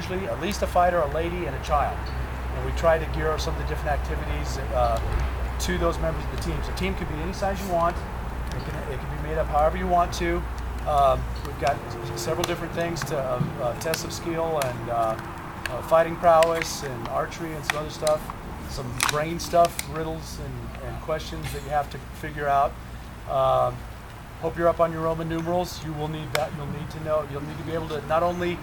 usually at least a fighter, a lady, and a child. And we try to gear some of the different activities to those members of the team. So the team can be any size you want. It can be made up however you want to. We've got several different things to tests of skill and fighting prowess and archery and some other stuff. Some brain stuff, riddles and questions that you have to figure out. Hope you're up on your Roman numerals. You will need that. You'll need to know. You'll need to be able to not only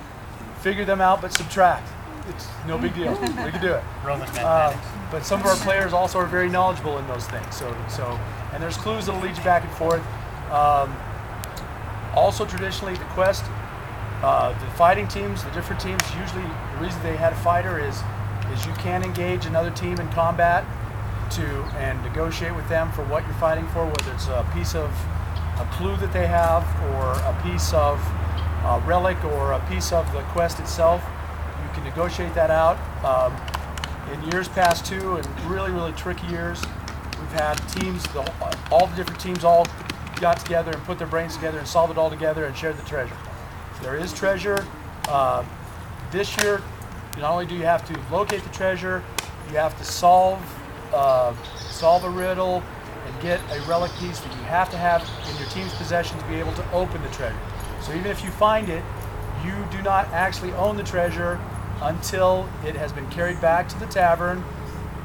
figure them out but subtract. It's no big deal. We can do it. Roman mathematics. But some of our players also are very knowledgeable in those things. So and there's clues that'll lead you back and forth. Also, traditionally, the quest, the fighting teams, the different teams. Usually, the reason they had a fighter is you can engage another team in combat and negotiate with them for what you're fighting for, whether it's a piece of a clue that they have, or a piece of a relic, or a piece of the quest itself. You can negotiate that out. In years past too, and really tricky years, we've had teams, all the different teams all got together and put their brains together and solved it all together and shared the treasure. There is treasure. This year, not only do you have to locate the treasure, you have to solve a riddle and get a relic piece that you have to have in your team's possession to be able to open the treasure. So even if you find it, you do not actually own the treasure until it has been carried back to the tavern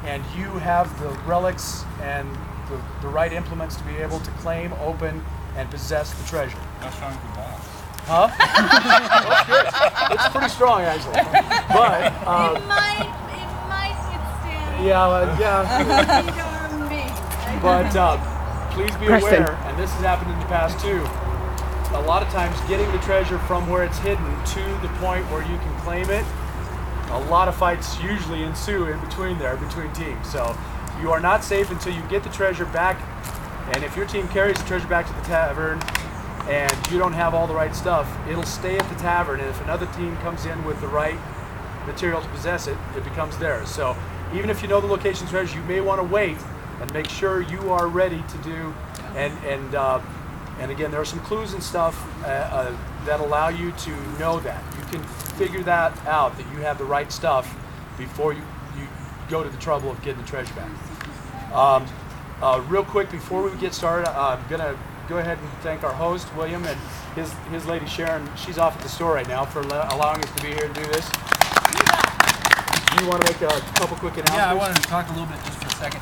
and you have the relics and the right implements to be able to claim, open, and possess the treasure. How strong is the boss? Huh? That's good. It's pretty strong, actually. But it might withstand. Yeah. But please be aware, and this has happened in the past too. A lot of times, getting the treasure from where it's hidden to the point where you can claim it, a lot of fights usually ensue in between teams. So you are not safe until you get the treasure back. And if your team carries the treasure back to the tavern and you don't have all the right stuff, it'll stay at the tavern. And if another team comes in with the right material to possess it, it becomes theirs. So even if you know the location of the treasure, you may want to wait and make sure you are ready to do. And again, there are some clues and stuff that allow you to know that. You can figure that out, that you have the right stuff before you go to the trouble of getting the treasure back. Real quick, before we get started, I'm going to go ahead and thank our host, William, and his lady, Sharon. She's off at the store right now for allowing us to be here and do this. Do you want to make a couple quick announcements? Yeah, I wanted to talk a little bit just for a second.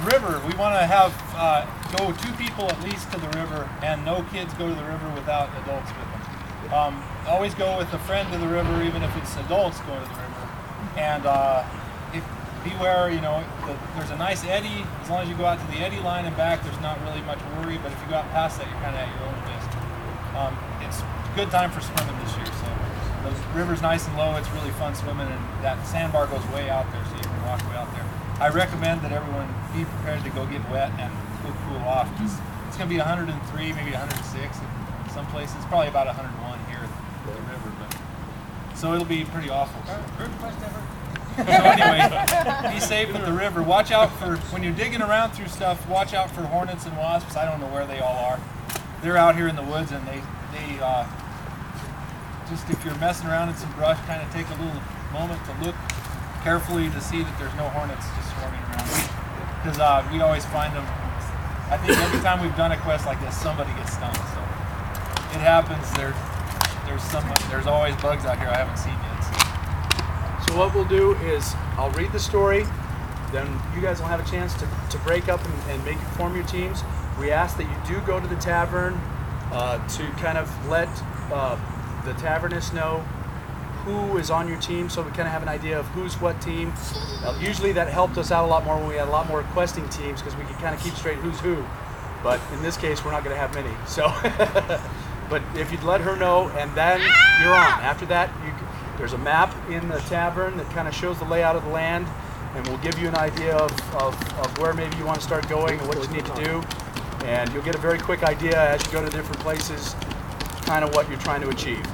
River, we want to have go 2 people at least to the river, and no kids go to the river without adults with them. Always go with a friend to the river, even if it's adults going to the river. And beware, there's a nice eddy. As long as you go out to the eddy line and back, there's not really much worry. But if you go out past that, you're kind of at your own risk. It's a good time for swimming this year. So the river's nice and low. It's really fun swimming, and that sandbar goes way out there, so you can walk way out there. I recommend that everyone be prepared to go get wet and go cool off, because it's going to be 103, maybe 106 in some places. Probably about 101 here at the river, so it'll be pretty awful. So anyway, be safe at the river. Watch out for, when you're digging around through stuff, watch out for hornets and wasps. I don't know where they all are. They're out here in the woods, and they just, if you're messing around in some brush, kind of take a little moment to look carefully to see that there's no hornets just swarming around. Because we always find them. I think every time we've done a quest like this, somebody gets stung. So it happens. There's always bugs out here I haven't seen yet. So what we'll do is I'll read the story, then you guys will have a chance to break up and form your teams. We ask that you do go to the tavern to kind of let the tavernist know who is on your team, so we kind of have an idea of who's what team. Usually that helped us out a lot more when we had a lot more questing teams, because we could kind of keep straight who's who. But in this case, we're not going to have many. So, but if you'd let her know, and then you're on. After that, there's a map in the tavern that kind of shows the layout of the land, and will give you an idea of where maybe you want to start going and what you need to do. And you'll get a very quick idea as you go to different places, kind of what you're trying to achieve.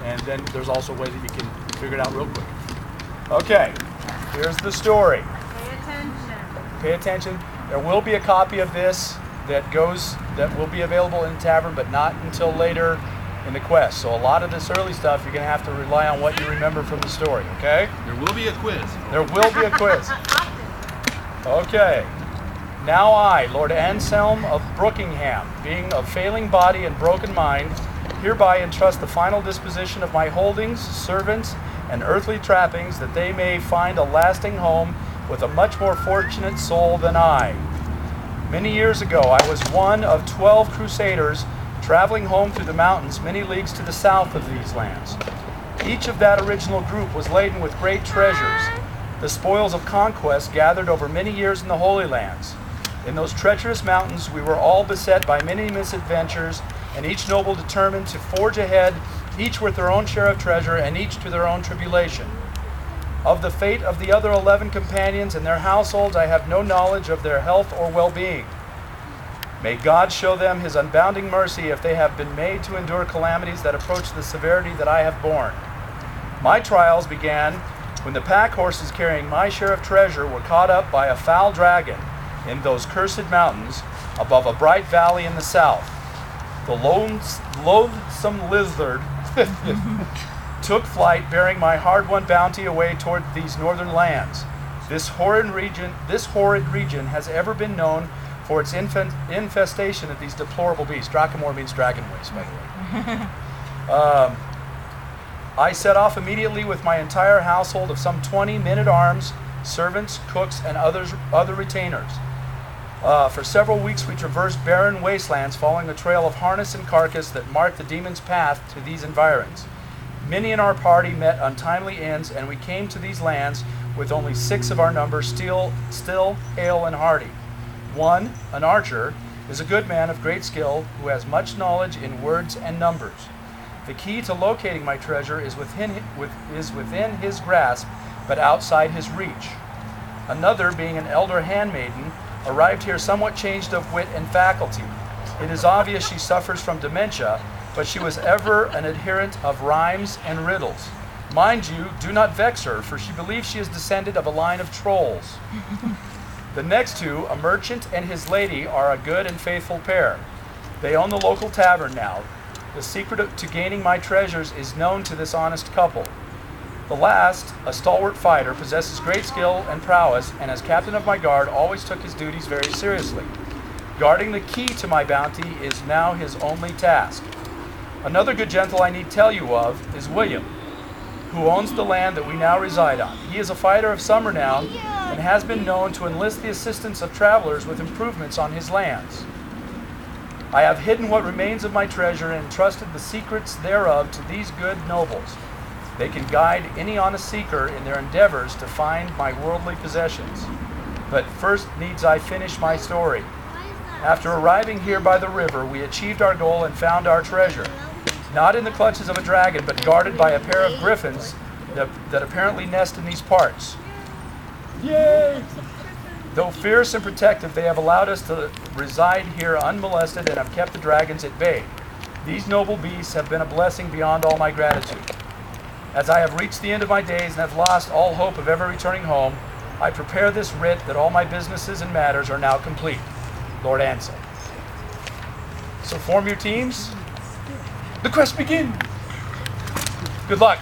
And then there's also a way that you can figure it out real quick. Okay, here's the story. Pay attention. Pay attention. There will be a copy of this that will be available in the tavern, but not until later in the quest. So a lot of this early stuff, you're going to have to rely on what you remember from the story, okay? There will be a quiz. There will be a quiz. Okay. Now I, Lord Anselm of Brookingham, being of failing body and broken mind, hereby entrust the final disposition of my holdings, servants, and earthly trappings, that they may find a lasting home with a much more fortunate soul than I. Many years ago, I was one of 12 crusaders traveling home through the mountains many leagues to the south of these lands. Each of that original group was laden with great treasures, the spoils of conquest gathered over many years in the Holy Lands. In those treacherous mountains, we were all beset by many misadventures, and each noble determined to forge ahead, each with their own share of treasure, and each to their own tribulation. Of the fate of the other 11 companions and their households, I have no knowledge of their health or well-being. May God show them his unbounding mercy if they have been made to endure calamities that approach the severity that I have borne. My trials began when the pack horses carrying my share of treasure were caught up by a foul dragon in those cursed mountains above a bright valley in the south. The loathsome lizard took flight, bearing my hard-won bounty away toward these northern lands. This horrid region has ever been known for its infestation of these deplorable beasts. Drakamor means dragon waste, by the way. I set off immediately with my entire household of some 20 men-at-arms, servants, cooks, and other retainers. For several weeks we traversed barren wastelands, following a trail of harness and carcass that marked the demon's path to these environs. Many in our party met untimely ends, and we came to these lands with only 6 of our number still hale and hearty. One, an archer, is a good man of great skill who has much knowledge in words and numbers. The key to locating my treasure is within his grasp, but outside his reach. Another, being an elder handmaiden, arrived here somewhat changed of wit and faculty. It is obvious she suffers from dementia, but she was ever an adherent of rhymes and riddles. Mind you, do not vex her, for she believes she is descended of a line of trolls. The next two, a merchant and his lady, are a good and faithful pair. They own the local tavern now. The secret to gaining my treasures is known to this honest couple. The last, a stalwart fighter, possesses great skill and prowess, and as captain of my guard always took his duties very seriously. Guarding the key to my bounty is now his only task. Another good gentle I need tell you of is William, who owns the land that we now reside on. He is a fighter of some renown and has been known to enlist the assistance of travelers with improvements on his lands. I have hidden what remains of my treasure and entrusted the secrets thereof to these good nobles. They can guide any honest seeker in their endeavors to find my worldly possessions. But first needs I finish my story. After arriving here by the river, we achieved our goal and found our treasure. Not in the clutches of a dragon, but guarded by a pair of griffins that apparently nest in these parts. Yay! Though fierce and protective, they have allowed us to reside here unmolested and have kept the dragons at bay. These noble beasts have been a blessing beyond all my gratitude. As I have reached the end of my days and have lost all hope of ever returning home, I prepare this writ that all my businesses and matters are now complete. Lord Ansel. So form your teams. The quest begins. Good luck.